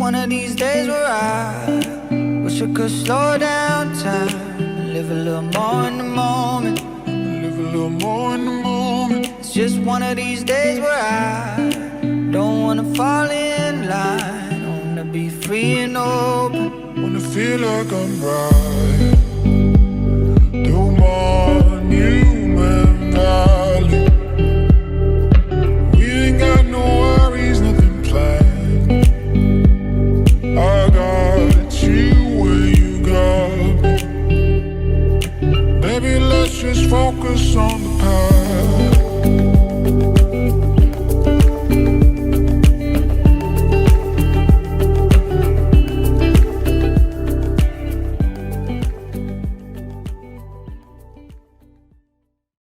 one of these days where I wish I could slow down time and live a little more in the moment. Live a little more in the moment. It's just one of these days where I don't wanna fall in line. I wanna be free and open. Wanna feel like I'm right. Do more.